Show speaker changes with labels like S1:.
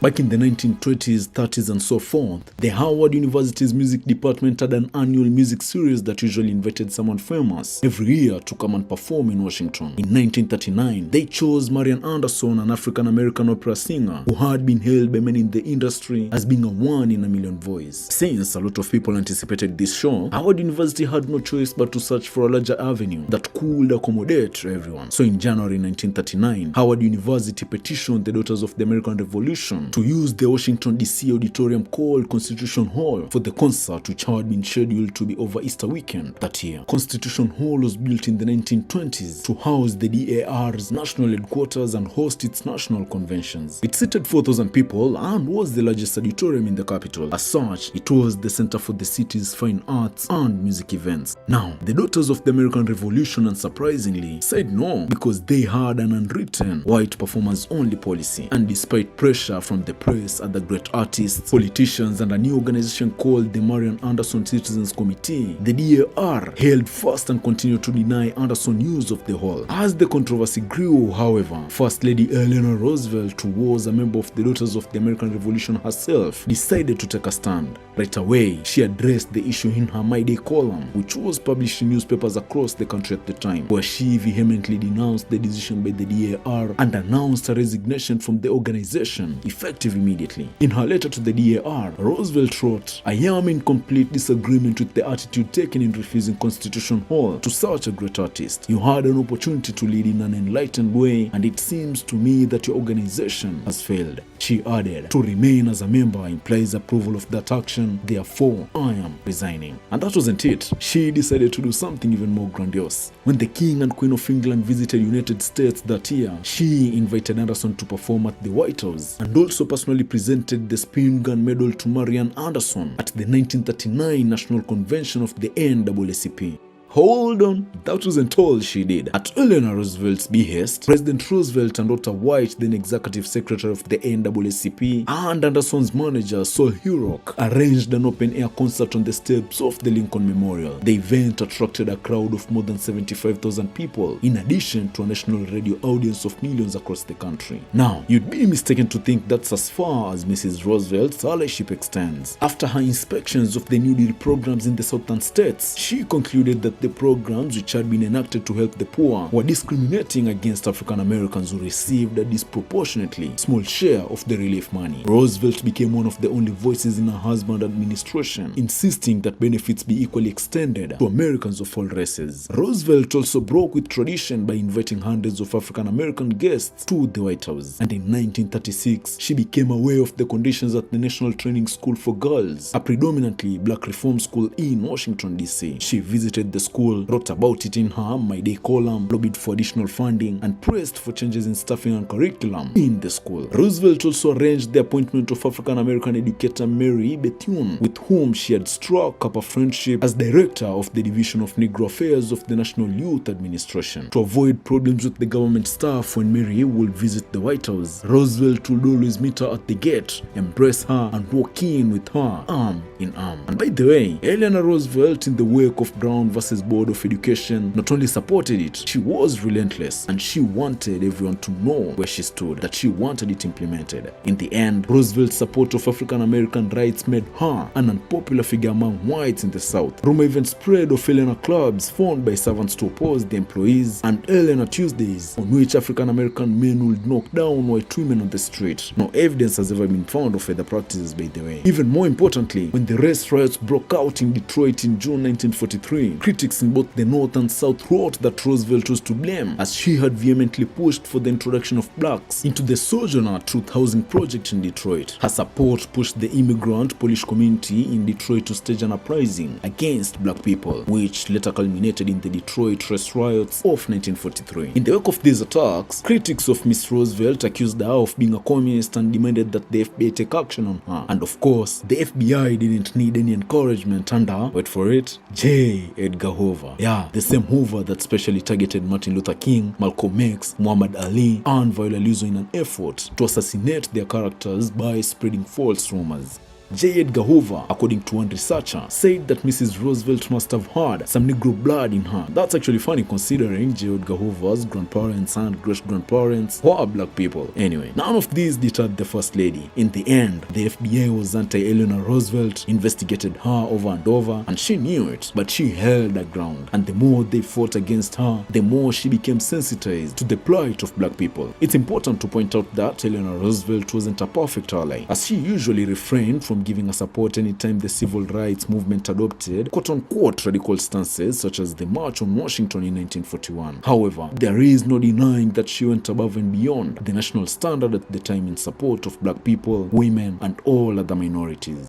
S1: Back in the 1920s, 30s and so forth, the Howard University's music department had an annual music series that usually invited someone famous every year to come and perform in Washington. In 1939, they chose Marian Anderson, an African-American opera singer who had been hailed by many in the industry as being a one-in-a-million voice. Since a lot of people anticipated this show, Howard University had no choice but to search for a larger avenue that could accommodate everyone. So in January 1939, Howard University petitioned the Daughters of the American Revolution to use the Washington DC auditorium called Constitution Hall for the concert, which had been scheduled to be over Easter weekend that year. Constitution Hall was built in the 1920s to house the DAR's national headquarters and host its national conventions. It seated 4,000 people and was the largest auditorium in the capital. As such, it was the center for the city's fine arts and music events. Now, the Daughters of the American Revolution, unsurprisingly, said no because they had an unwritten white performers only policy, and despite pressure from the press, other great artists, politicians, and a new organization called the Marian Anderson Citizens Committee, the DAR held fast and continued to deny Anderson use of the hall. As the controversy grew, however, First Lady Eleanor Roosevelt, who was a member of the Daughters of the American Revolution herself, decided to take a stand. Right away, she addressed the issue in her My Day column, which was published in newspapers across the country at the time, where she vehemently denounced the decision by the DAR and announced her resignation from the organization, effective immediately. In her letter to the DAR, Roosevelt wrote, "I am in complete disagreement with the attitude taken in refusing Constitution Hall to such a great artist. You had an opportunity to lead in an enlightened way, and it seems to me that your organization has failed." She added, "To remain as a member implies approval of that action, therefore I am resigning." And that wasn't it. She decided to do something even more grandiose. When the King and Queen of England visited United States that year, she invited Anderson to perform at the White House and also personally presented the Spin Gun Medal to Marian Anderson at the 1939 National Convention of the NAACP. Hold on, that wasn't all she did. At Eleanor Roosevelt's behest, President Roosevelt and Walter White, then executive secretary of the NAACP, and Anderson's manager, Sol Hurok, arranged an open-air concert on the steps of the Lincoln Memorial. The event attracted a crowd of more than 75,000 people, in addition to a national radio audience of millions across the country. Now, you'd be mistaken to think that's as far as Mrs. Roosevelt's allyship extends. After her inspections of the New Deal programs in the southern states, she concluded that the programs which had been enacted to help the poor were discriminating against African Americans who received a disproportionately small share of the relief money. Roosevelt became one of the only voices in her husband's administration, insisting that benefits be equally extended to Americans of all races. Roosevelt also broke with tradition by inviting hundreds of African American guests to the White House, and in 1936 she became aware of the conditions at the National Training School for Girls, a predominantly black reform school in Washington DC. She visited the school, wrote about it in her My Day column, lobbied for additional funding, and pressed for changes in staffing and curriculum in the school. Roosevelt also arranged the appointment of African-American educator Mary Bethune, with whom she had struck up a friendship, as director of the Division of Negro Affairs of the National Youth Administration. To avoid problems with the government staff when Mary would visit the White House, Roosevelt would always meet her at the gate, embrace her, and walk in with her arm in arm. And by the way, Eleanor Roosevelt, in the wake of Brown versus Board of Education, not only supported it, she was relentless, and she wanted everyone to know where she stood, that she wanted it implemented. In the end, Roosevelt's support of African American rights made her an unpopular figure among whites in the South. Rumor even spread of Eleanor clubs formed by servants to oppose the employees, and Eleanor Tuesdays, on which African American men would knock down white women on the street. No evidence has ever been found of either practices, by the way. Even more importantly, when the race riots broke out in Detroit in June 1943, critics in both the North and South wrote that Roosevelt was to blame, as she had vehemently pushed for the introduction of blacks into the Sojourner Truth Housing Project in Detroit. Her support pushed the immigrant Polish community in Detroit to stage an uprising against black people, which later culminated in the Detroit race riots of 1943. In the wake of these attacks, critics of Miss Roosevelt accused her of being a communist and demanded that the FBI take action on her. And of course, the FBI didn't need any encouragement under, wait for it, J. Edgar Hoover. Yeah, the same Hoover that specially targeted Martin Luther King, Malcolm X, Muhammad Ali, and Viola Lizo in an effort to assassinate their characters by spreading false rumors. J. Edgar Hoover, according to one researcher, said that Mrs. Roosevelt must have had some Negro blood in her. That's actually funny considering J. Edgar Hoover's grandparents and great-grandparents were black people. Anyway, none of these deterred the First Lady. In the end, the FBI was anti-Eleanor Roosevelt, investigated her over and over, and she knew it, but she held her ground. And the more they fought against her, the more she became sensitized to the plight of black people. It's important to point out that Eleanor Roosevelt wasn't a perfect ally, as she usually refrained from giving her support anytime the civil rights movement adopted quote-unquote radical stances such as the March on Washington in 1941. However, there is no denying that she went above and beyond the national standard at the time in support of black people, women, and all other minorities.